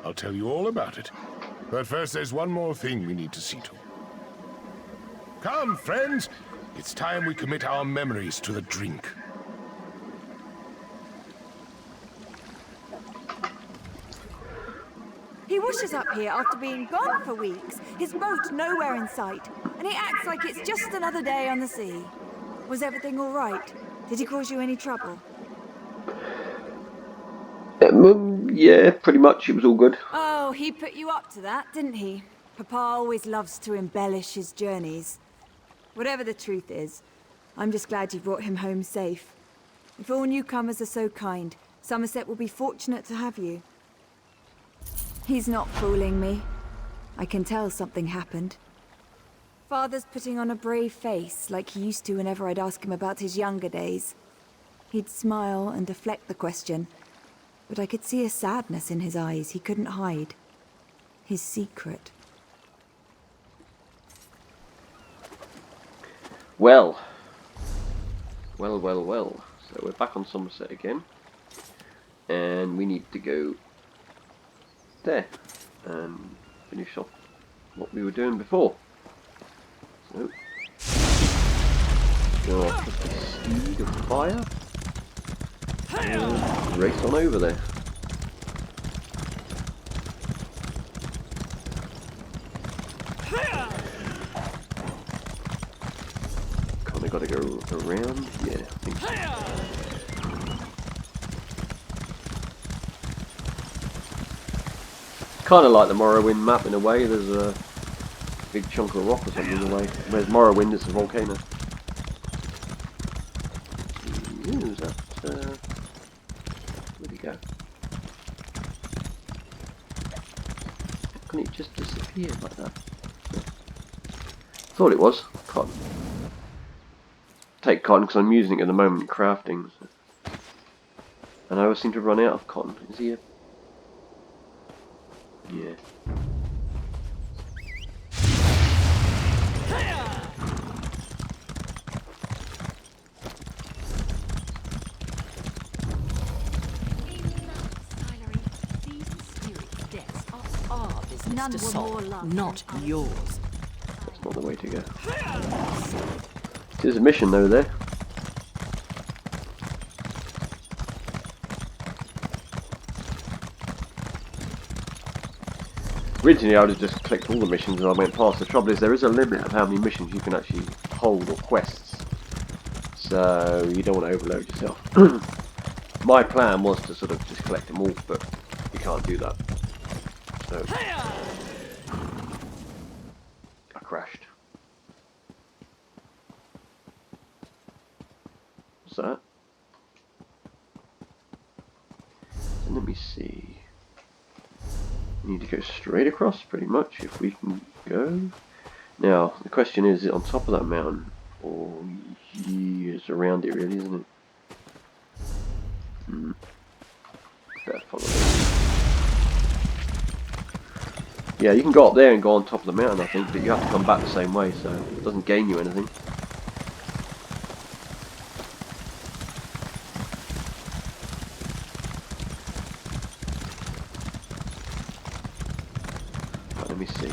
I'll tell you all about it. But first, there's one more thing we need to see to. Come, friends. It's time we commit our memories to the drink. He washes up here after being gone for weeks. His boat nowhere in sight. And he acts like it's just another day on the sea. Was everything all right? Did he cause you any trouble? Yeah, pretty much. It was all good. Oh, he put you up to that, didn't he? Papa always loves to embellish his journeys. Whatever the truth is, I'm just glad you brought him home safe. If all newcomers are so kind, Summerset will be fortunate to have you. He's not fooling me. I can tell something happened. Father's putting on a brave face, like he used to whenever I'd ask him about his younger days. He'd smile and deflect the question, but I could see a sadness in his eyes he couldn't hide. His secret. Well. So we're back on Summerset again. And we need to go there and finish off what we were doing before. So, go off with the speed of fire and race on over there. Kinda gotta go around, yeah, I think so. Kind of like the Morrowind map in a way. There's a big chunk of rock or something in the way. Whereas Morrowind is a volcano. Ooh, is that, where'd he go? How can it just disappear like that? Thought it was cotton. Take cotton because I'm using it at the moment crafting. So. And I always seem to run out of cotton. Is he a... Yeah. None to solve, not yours. That's not the way to go. There's a mission though there. Originally I would have just clicked all the missions and I went past. The trouble is there is a limit of how many missions you can actually hold or quests. So you don't want to overload yourself. My plan was to sort of just collect them all, but you can't do that. So I crashed. What's that? So let me see. We need to go straight across pretty much if we can go. Now the question is it on top of that mountain or it's around it really, isn't it? Better follow it. Yeah, you can go up there and go on top of the mountain I think, but you have to come back the same way, so it doesn't gain you anything. Right, let me see.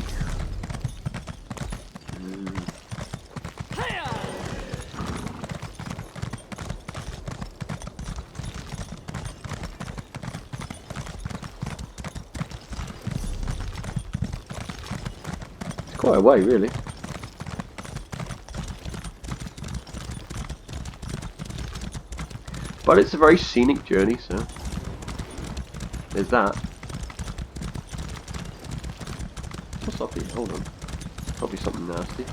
Quite a way, really. But it's a very scenic journey, so there's that. What's up here? Hold on. Probably something nasty.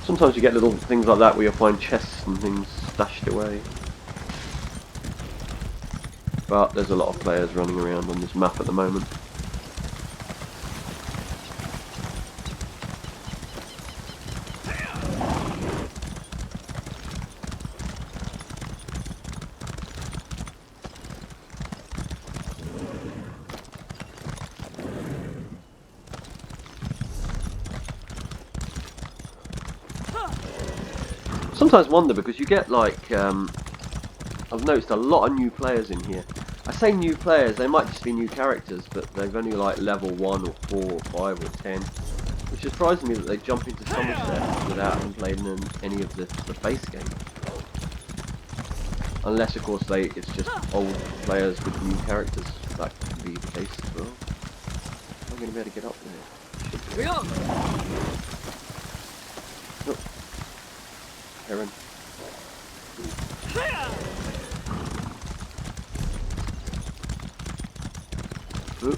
Sometimes you get little things like that where you'll find chests and things stashed away. But there's a lot of players running around on this map at the moment. Sometimes wonder because you get like I've noticed a lot of new players in here, I say new players, they might just be new characters, but they've only like level 1 or 4 or 5 or 10. Which surprises me that they jump into Summerset without having played in any of the base game. Unless of course it's just old players with new characters. That could be the case as well. I'm going to be able to get up there. Oh. Heron. Ooh.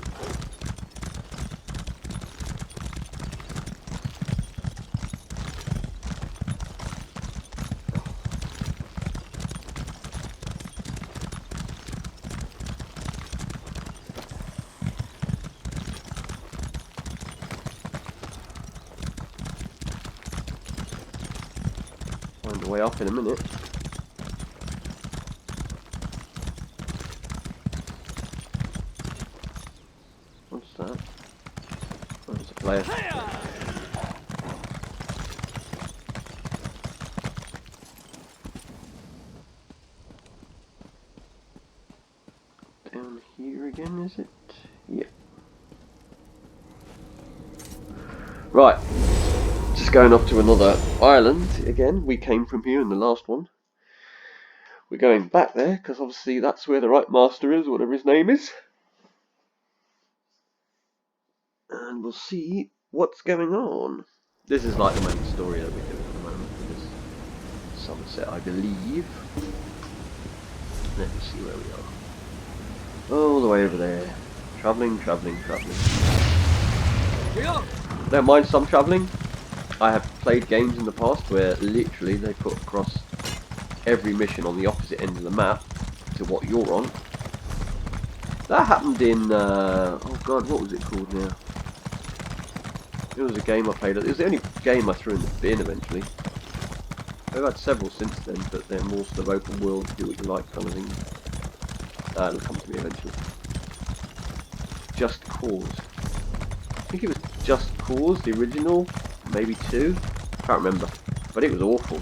Find a way up in a minute. What's that? Oh, there's a player. Down here again, is it? Yeah. Right. Just going up to another island again. We came from here in the last one. We're going back there because obviously that's where the right master is, whatever his name is. And we'll see what's going on. This is like the main story that we're doing at the moment for this Summerset, I believe. Let me see where we are. All the way over there. Travelling, travelling, travelling. Don't mind some travelling. I have played games in the past where literally they put across every mission on the opposite end of the map to what you're on. That happened in, oh god, what was it called now? It was a game I played. It was the only game I threw in the bin eventually. I've had several since then, but they're more sort of open world, do what you like kind of thing. That'll come to me eventually. Just Cause. I think it was Just Cause, the original, maybe 2. Can't remember, but it was awful.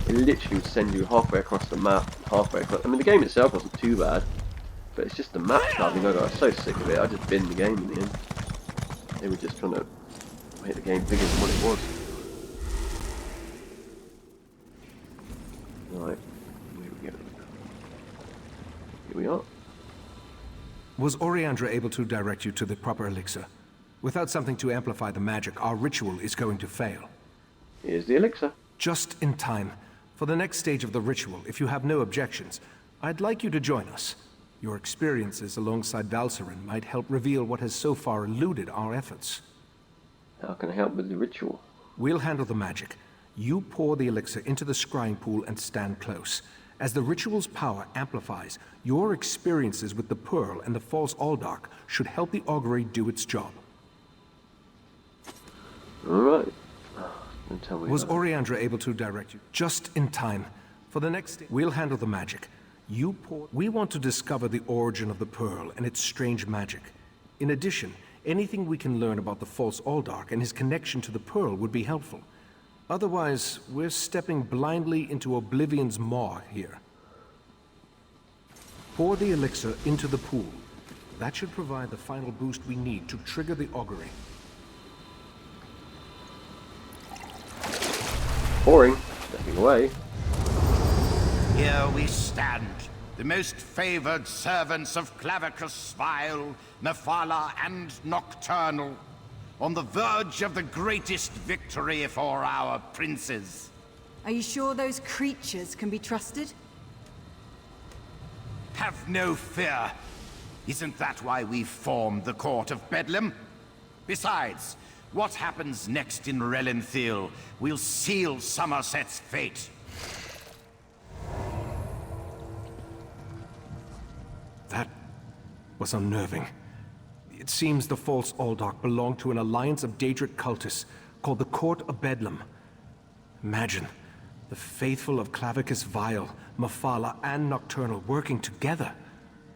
It literally would send you halfway across the map, halfway across. I mean, the game itself wasn't too bad, but it's just the map travelling. I got so sick of it. I just binned the game in the end. They were just trying to make the game bigger than what it was. Right, here we go. Here we are. Was Oriandra able to direct you to the proper elixir? Without something to amplify the magic, our ritual is going to fail. Here's the elixir. Just in time. For the next stage of the ritual, if you have no objections, I'd like you to join us. Your experiences alongside Valsarin might help reveal what has so far eluded our efforts. How can I help with the ritual? We'll handle the magic. You pour the elixir into the scrying pool and stand close. As the ritual's power amplifies, your experiences with the Pearl and the False Aldark should help the augury do its job. Alright. Tell me Was Oriandra able to direct you? Just in time. For the next... We'll handle the magic. You pour... We want to discover the origin of the Pearl and its strange magic. In addition, anything we can learn about the False Aldark and his connection to the Pearl would be helpful. Otherwise, we're stepping blindly into Oblivion's maw here. Pour the elixir into the pool. That should provide the final boost we need to trigger the augury. Pouring. Stepping away. Here we stand, the most favored servants of Clavicus Vile, Mephala, and Nocturnal, on the verge of the greatest victory for our princes. Are you sure those creatures can be trusted? Have no fear. Isn't that why we formed the Court of Bedlam? Besides, what happens next in Relenthiel will seal Summerset's fate. That was unnerving. It seems the False Aldark belonged to an alliance of Daedric cultists called the Court of Bedlam. Imagine, the faithful of Clavicus Vile, Mephala, and Nocturnal working together.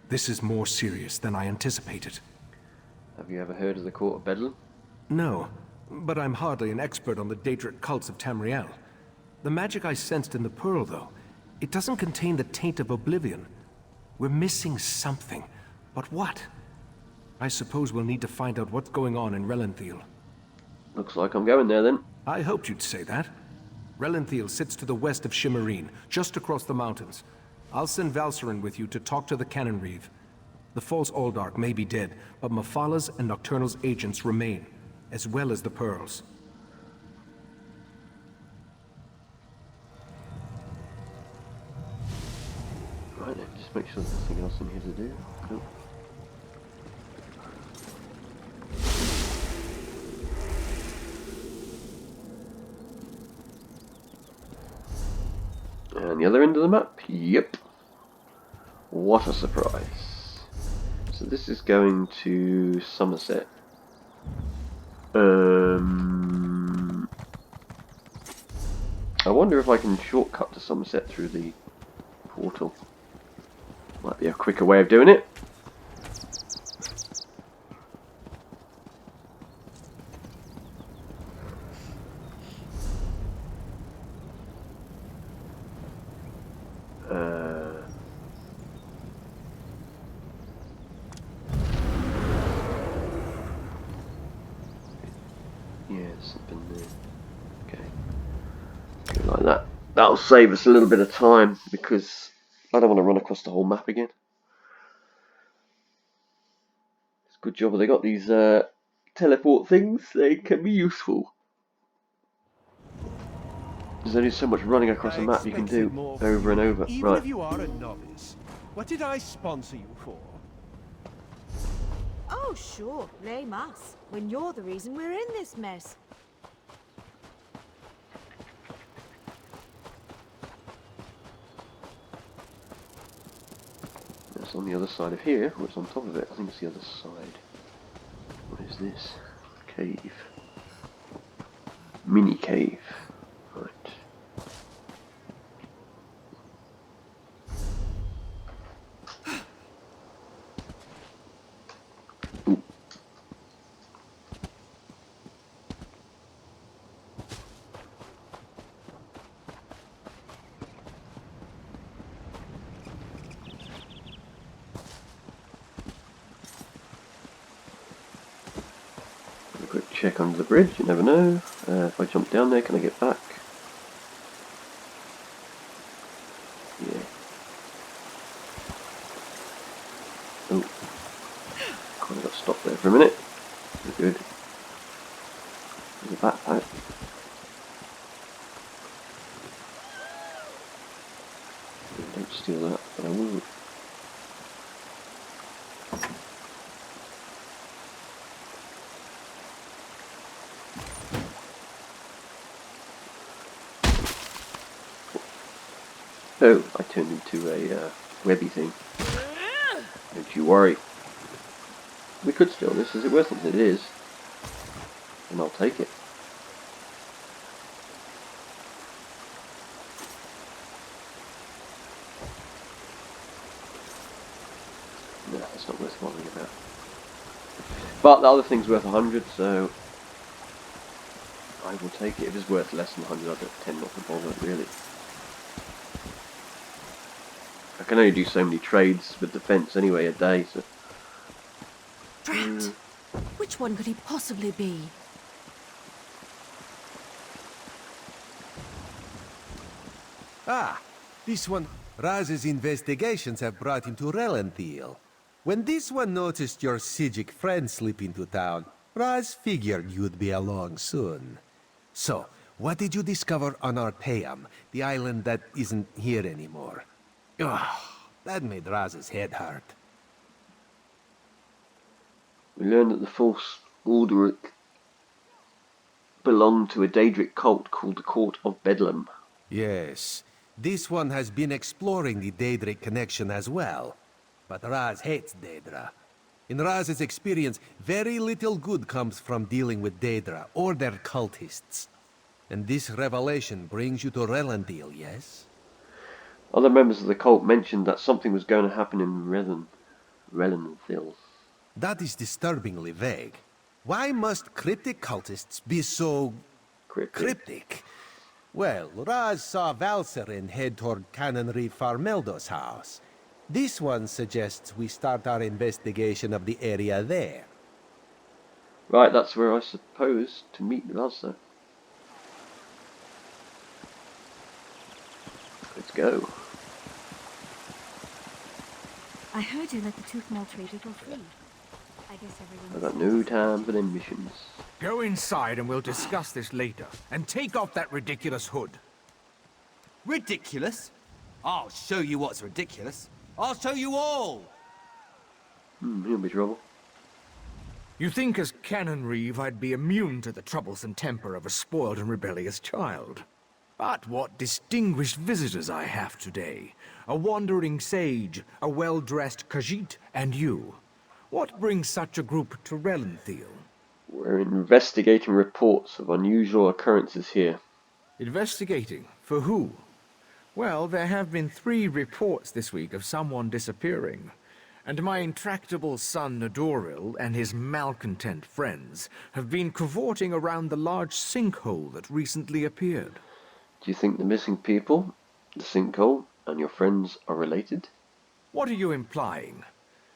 This is more serious than I anticipated. Have you ever heard of the Court of Bedlam? No, but I'm hardly an expert on the Daedric cults of Tamriel. The magic I sensed in the Pearl, though, it doesn't contain the taint of Oblivion. We're missing something. But what? I suppose we'll need to find out what's going on in Relenthiel. Looks like I'm going there then. I hoped you'd say that. Relenthiel sits to the west of Shimmerine, just across the mountains. I'll send Valcerin with you to talk to the Cannon Reeve. The false Aldark may be dead, but Mephalah's and Nocturnal's agents remain, as well as the pearls. Right then, just make sure there's nothing else in here to do. Nope. And the other end of the map? Yep. What a surprise. So this is going to Summerset. I wonder if I can shortcut to Summerset through the portal. Might be a quicker way of doing it. Yeah, something there. Okay. Go like that. That'll save us a little bit of time because I don't want to run across the whole map again. It's a good job they got these teleport things. They can be useful. There's only so much running across a map you can do over and over. Even Right. if you are a novice, what did I sponsor you for? Oh, sure, blame us, when you're the reason we're in this mess. That's on the other side of here, or it's on top of it. I think it's the other side. What is this? Cave. Mini cave. Right. Ooh. A quick check under the bridge, you never know. If I jump down there, can I get back? Yeah. Oh. Kind of got stopped there for a minute. Good. There's a backpack. Don't steal that, but I will. Oh, I turned into a webby thing. Don't you worry. We could steal this. Is it worth it? It is. And I'll take it. No, it's not worth worrying about. But the other thing's worth 100, so I will take it. If it's worth less than 100, I tend not to bother, really. I can only do so many trades with defense anyway a day, so... Drat! Which one could he possibly be? Ah, this one. Raz's investigations have brought him to Relenthiel. When this one noticed your Sijic friend slip into town, Raz figured you'd be along soon. So, what did you discover on Artaeum, the island that isn't here anymore? Ugh, that made Raz's head hurt. We learned that the false Alderic belonged to a Daedric cult called the Court of Bedlam. Yes, this one has been exploring the Daedric connection as well. But Raz hates Daedra. In Raz's experience, very little good comes from dealing with Daedra or their cultists. And this revelation brings you to Relenthiel, yes? Other members of the cult mentioned that something was going to happen in Relenthiel. That is disturbingly vague. Why must cryptic cultists be so... cryptic? Well, Raz saw Valcerin head toward Canon Reeve Farmeldo's house. This one suggests we start our investigation of the area there. Right, that's where I suppose to meet with us, though. Let's go. I heard you let the Tooth Mall trader go free. I guess I've everyone... got no time for them missions. Go inside and we'll discuss this later. And take off that ridiculous hood. Ridiculous? I'll show you what's ridiculous. I'll show you all! He'll be trouble. You think as Canon Reeve I'd be immune to the troublesome temper of a spoiled and rebellious child. But what distinguished visitors I have today. A wandering sage, a well-dressed Khajiit, and you. What brings such a group to Relenthiel? We're investigating reports of unusual occurrences here. Investigating? For who? Well, there have been 3 reports this week of someone disappearing. And my intractable son Nadoril and his malcontent friends have been cavorting around the large sinkhole that recently appeared. Do you think the missing people, the sinkhole, and your friends are related? What are you implying?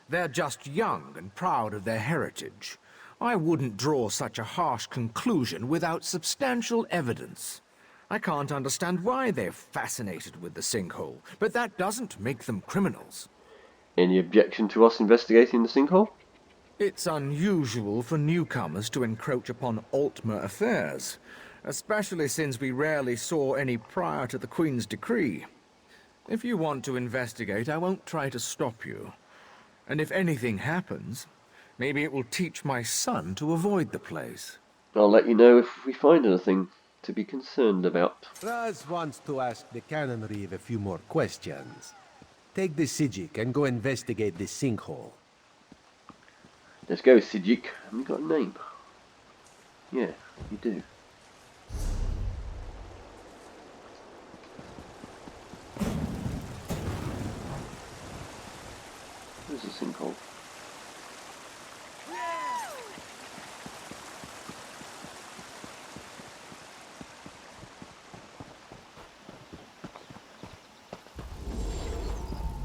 They're just young and proud of their heritage. I wouldn't draw such a harsh conclusion without substantial evidence. I can't understand why they're fascinated with the sinkhole, but that doesn't make them criminals. Any objection to us investigating the sinkhole? It's unusual for newcomers to encroach upon Altmer affairs, especially since we rarely saw any prior to the Queen's decree. If you want to investigate, I won't try to stop you. And if anything happens, maybe it will teach my son to avoid the place. I'll let you know if we find anything to be concerned about. Raz wants to ask the Canon Reeve a few more questions. Take the Sijik and go investigate this sinkhole. Let's go, Sijik. Have you got a name? Yeah, you do. There's a sinkhole.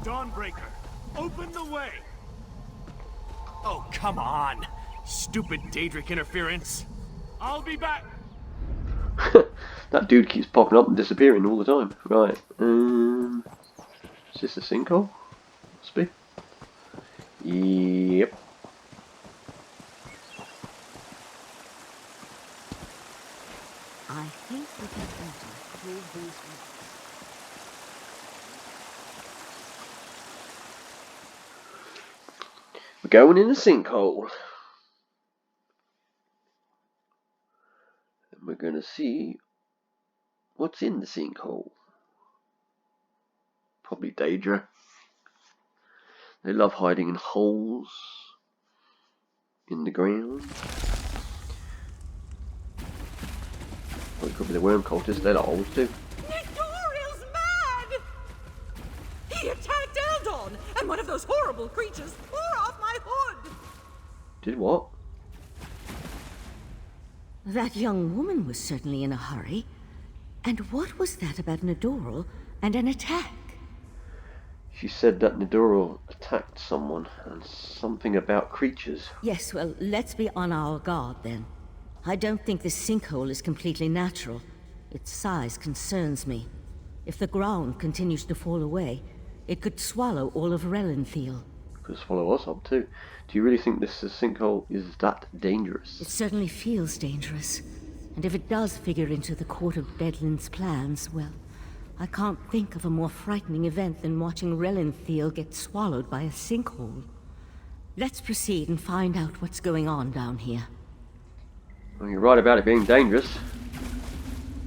Dawnbreaker, open the way! Oh, come on! Stupid Daedric interference! I'll be back! That dude keeps popping up and disappearing all the time. Right, is this a sinkhole? Must be. Yep. I think we can enter through these rooms. We're going in a sinkhole. And we're going to see what's in the sinkhole. Probably Daedra. They love hiding in holes in the ground. Well, it could be the worm cultists, they're the holes too. Nidoril's mad! He attacked Eldon, and one of those horrible creatures tore off my hood! Did what? That young woman was certainly in a hurry. And what was that about Nadoril and an attack? She said that Nidoril attacked someone, and something about creatures. Yes, well, let's be on our guard then. I don't think this sinkhole is completely natural. Its size concerns me. If the ground continues to fall away, it could swallow all of Relenthiel. Could swallow us up too. Do you really think this sinkhole is that dangerous? It certainly feels dangerous. And if it does figure into the Court of Bedlin's plans, well, I can't think of a more frightening event than watching Relenthiel get swallowed by a sinkhole. Let's proceed and find out what's going on down here. Well, you're right about it being dangerous.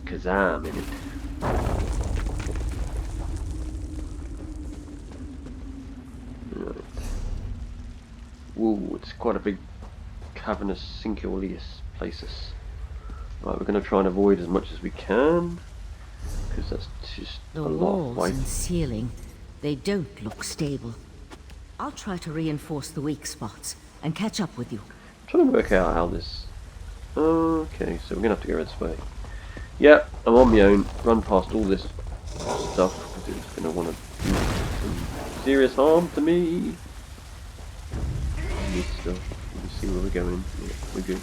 'Cause I'm in it. Right. Whoa, it's quite a big cavernous sinkhole-ious places. Right, we're going to try and avoid as much as we can. Because that's just The a lot of walls weight. and ceiling, they don't look stable. I'll try to reinforce the weak spots and catch up with you. I'm trying to work out how this... Okay, so we're going to have to go this way. Yep, I'm on my own. Run past all this stuff because it's going to want to do some serious harm to me. Good stuff. Let's see where we're going. Yeah, we're good.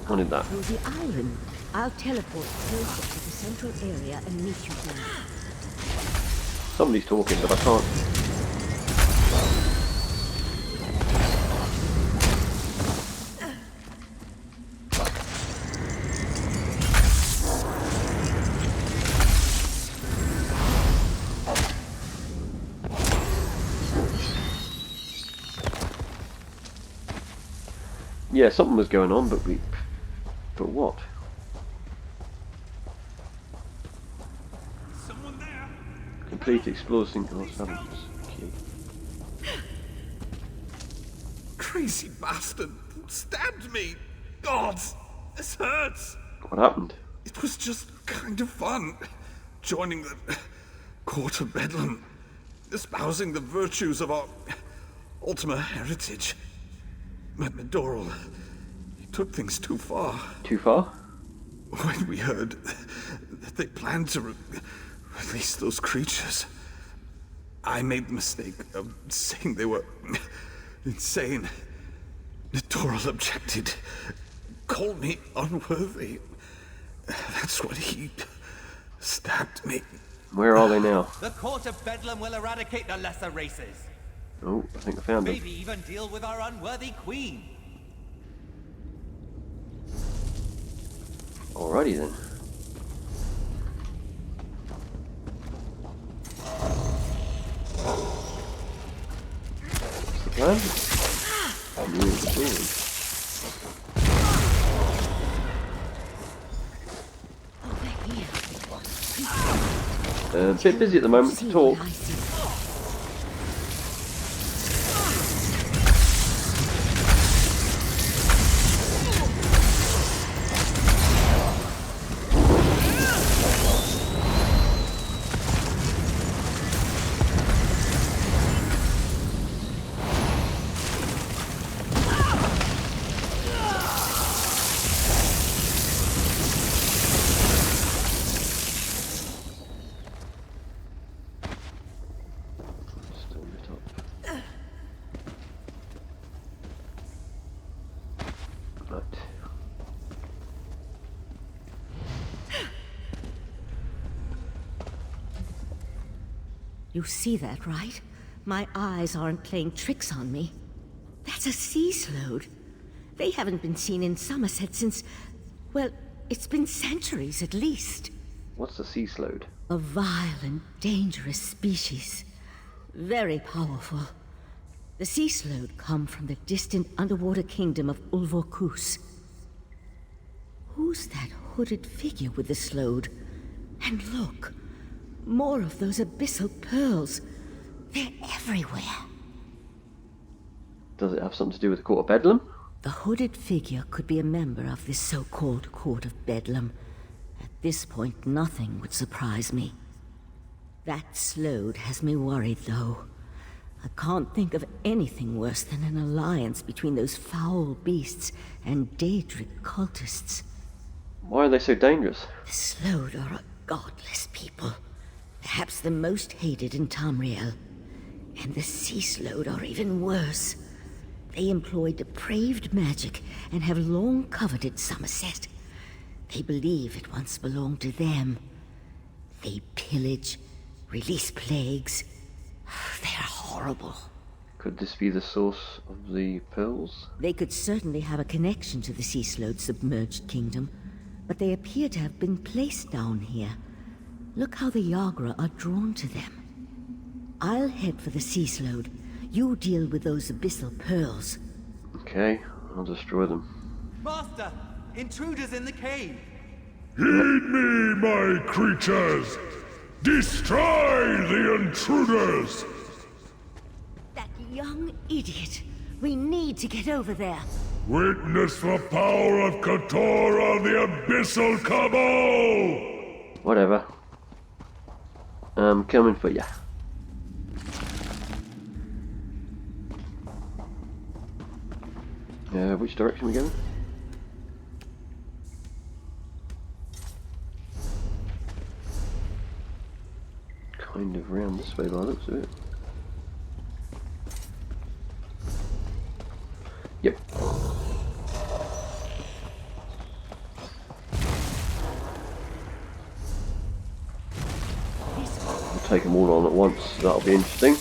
Wanted that. Through the island. I'll teleport closer to the central area and meet you there. Somebody's talking, but I can't. Yeah, something was going on, but what? Someone there. Complete explore sinkhole summons. Okay. Crazy bastard stabbed me. God, this hurts. What happened? It was just kind of fun, joining the court of Bedlam, espousing the virtues of our Ultima heritage. But Doral, he took things too far. Too far? When we heard that they planned to release those creatures, I made the mistake of saying they were insane. Doral objected, called me unworthy. That's when he stabbed me. Where are they now? The court of Bedlam will eradicate the lesser races. Oh, I think I found them. Maybe even deal with our unworthy queen. Alrighty then. What's the plan? New sword. A bit busy at the moment to talk. You see that, right? My eyes aren't playing tricks on me. That's a sea slode. They haven't been seen in Summerset since... well, it's been centuries at least. What's a sea slode? A vile and dangerous species. Very powerful. The sea slode come from the distant underwater kingdom of Ulvorkus. Who's that hooded figure with the slode? And look, more of those abyssal pearls. They're everywhere. Does it have something to do with the Court of Bedlam? The hooded figure could be a member of this so-called Court of Bedlam. At this point, nothing would surprise me. That slode has me worried, though. I can't think of anything worse than an alliance between those foul beasts and Daedric cultists. Why are they so dangerous? The slode are a godless people. Perhaps the most hated in Tamriel. And the sea slode are even worse. They employ depraved magic and have long coveted Summerset. They believe it once belonged to them. They pillage, release plagues. They're horrible. Could this be the source of the pearls? They could certainly have a connection to the sea slode's submerged kingdom, but they appear to have been placed down here. Look how the Yagra are drawn to them. I'll head for the sea slode. You deal with those abyssal pearls. Okay, I'll destroy them. Master, intruders in the cave. Heed me, my creatures! Destroy the intruders! That young idiot. We need to get over there. Witness the power of Katora, the Abyssal Cabal! Whatever. I'm coming for ya. Which direction are we going? Kind of round this way by the looks of it. Yep. We'll take them all on at once, that'll be interesting.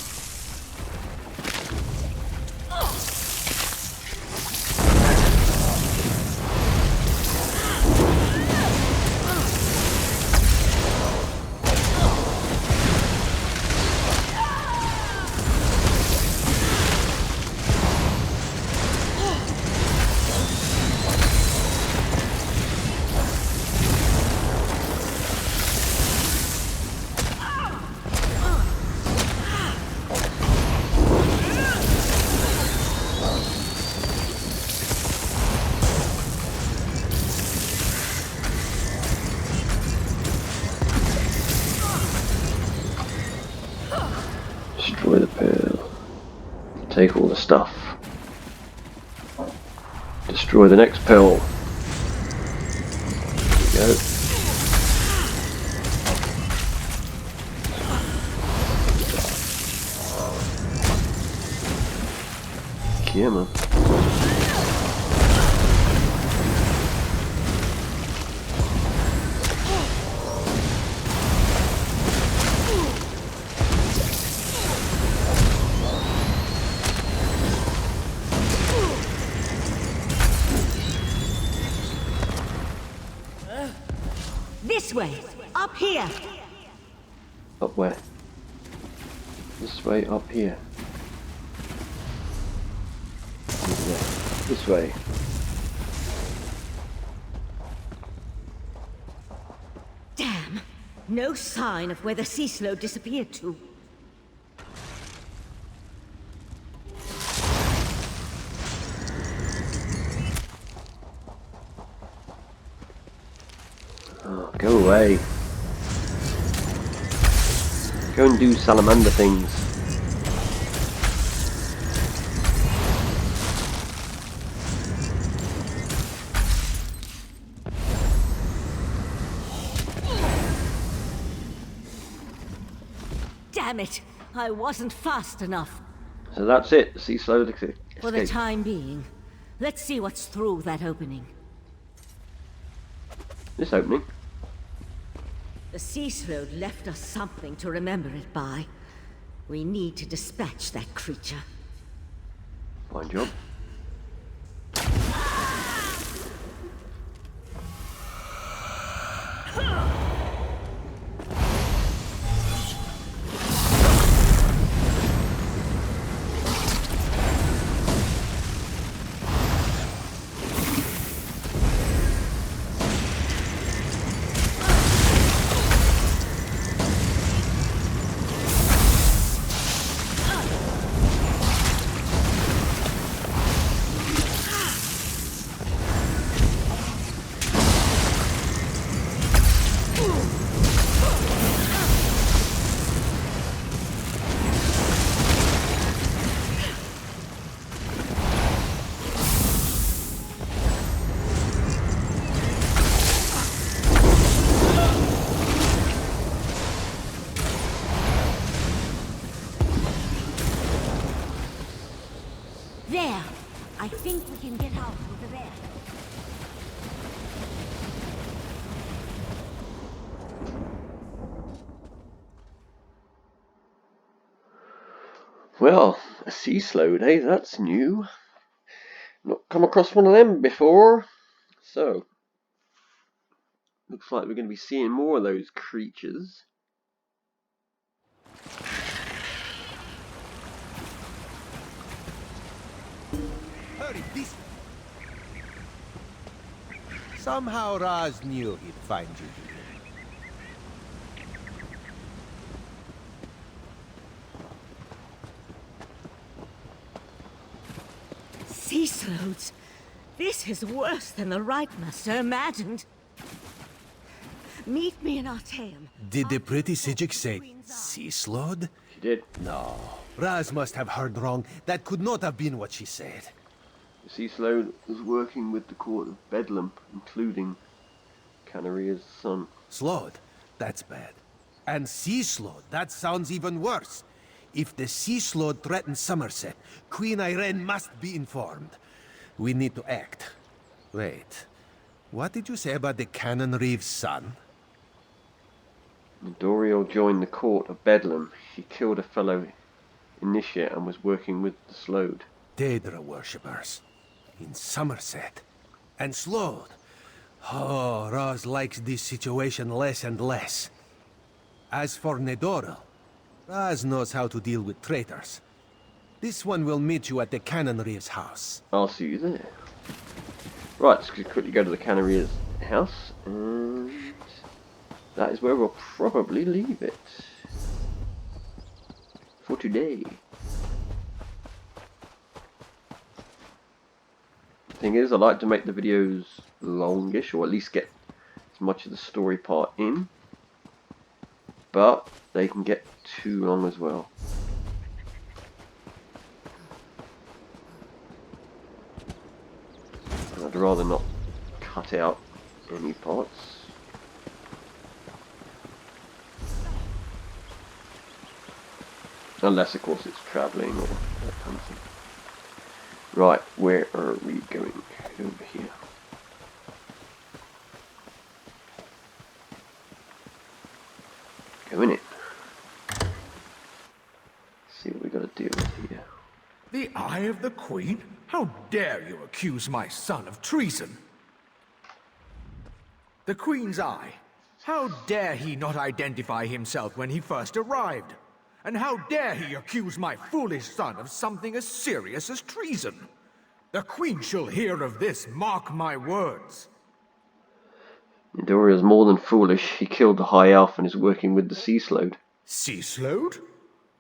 Destroy the pearl. Take all the stuff. Destroy the next pearl. There we go. Yeah, man. This way, up here. Up where? This way, up here. This way. Damn! No sign of where the sea slow disappeared to. Oh, go away. Go and do salamander things. Damn it! I wasn't fast enough. So that's it. The sea slow escape. For the time being, let's see what's through that opening. This opening. The sea slow left us something to remember it by. We need to dispatch that creature. Fine job. There! I think we can get out over there. Well, a sea slowed, eh? That's new. Not come across one of them before. So, looks like we're going to be seeing more of those creatures. Hurry, this. Somehow Raz knew he'd find you here. Sea slows? This is worse than the Right Master imagined. Meet me in Artaeum. Did the pretty Sijic say sea slode? She did. No. Raz must have heard wrong. That could not have been what she said. The Sea Slode was working with the court of Bedlam, including Canaria's son. Slode? That's bad. And sea slode? That sounds even worse. If the sea slode threatens Summerset, Queen Irene must be informed. We need to act. Wait. What did you say about the Cannon Reeve's son? Doriel joined the court of Bedlam. He killed a fellow initiate and was working with the Slode. Daedra worshippers. In Summerset. And Slode. Oh, Raz likes this situation less and less. As for Nedoril, Raz knows how to deal with traitors. This one will meet you at the Cannon Reeve's house. I'll see you there. Right, let's quickly go to the Cannon Reeve's house, and that is where we'll probably leave it for today. Thing is, I like to make the videos longish, or at least get as much of the story part in, but they can get too long as well. And I'd rather not cut out any parts. Unless of course it's travelling or that kind of thing. Right, where are we going? Over here. Go in it. See what we got to deal with here. The Eye of the Queen? How dare you accuse my son of treason? The Queen's Eye. How dare he not identify himself when he first arrived? And how dare he accuse my foolish son of something as serious as treason? The Queen shall hear of this, mark my words. Doria is more than foolish. He killed the High Elf and is working with the Sea Slode. Sea Slode?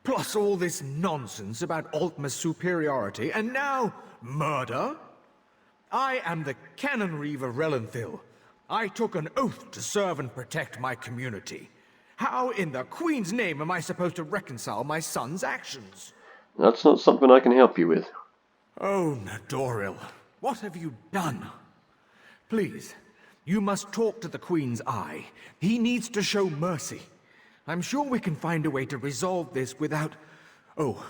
Plus all this nonsense about Altma's superiority, and now murder? I am the Cannon Reeve of Relenthil. I took an oath to serve and protect my community. How in the Queen's name am I supposed to reconcile my son's actions? That's not something I can help you with. Oh, Nedoril, what have you done? Please, you must talk to the Queen's Eye. He needs to show mercy. I'm sure we can find a way to resolve this without... Oh,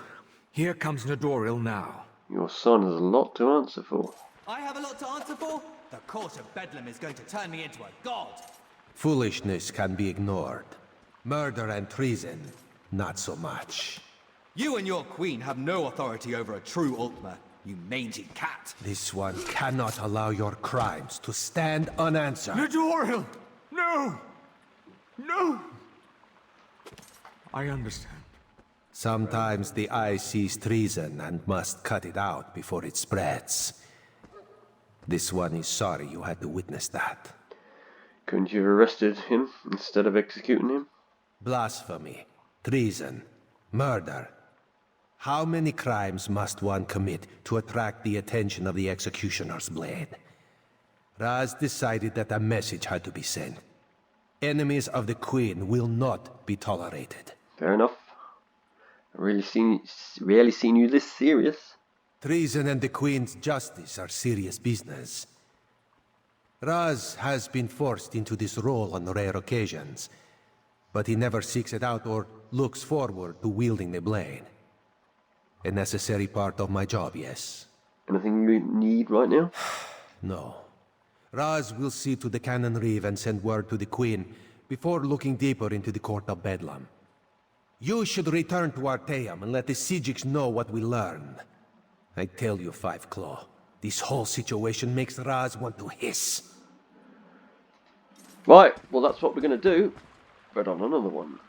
here comes Nedoril now. Your son has a lot to answer for. I have a lot to answer for? The court of Bedlam is going to turn me into a god. Foolishness can be ignored. Murder and treason, not so much. You and your queen have no authority over a true Altma, you mangy cat. This one cannot allow your crimes to stand unanswered. Nedoril! No! No! I understand. Sometimes the eye sees treason and must cut it out before it spreads. This one is sorry you had to witness that. Couldn't you have arrested him instead of executing him? Blasphemy, treason, murder. How many crimes must one commit to attract the attention of the executioner's blade? Raz decided that a message had to be sent. Enemies of the Queen will not be tolerated. Fair enough. I've rarely seen you this serious. Treason and the Queen's justice are serious business. Raz has been forced into this role on rare occasions, but he never seeks it out or looks forward to wielding the blade. A necessary part of my job, yes. Anything you need right now? No. Raz will see to the Cannon Reeve and send word to the Queen before looking deeper into the court of Bedlam. You should return to Artaeum and let the Sijics know what we learned. I tell you, Five Claw, this whole situation makes Raz want to hiss. Right, well that's what we're going to do, but on another one.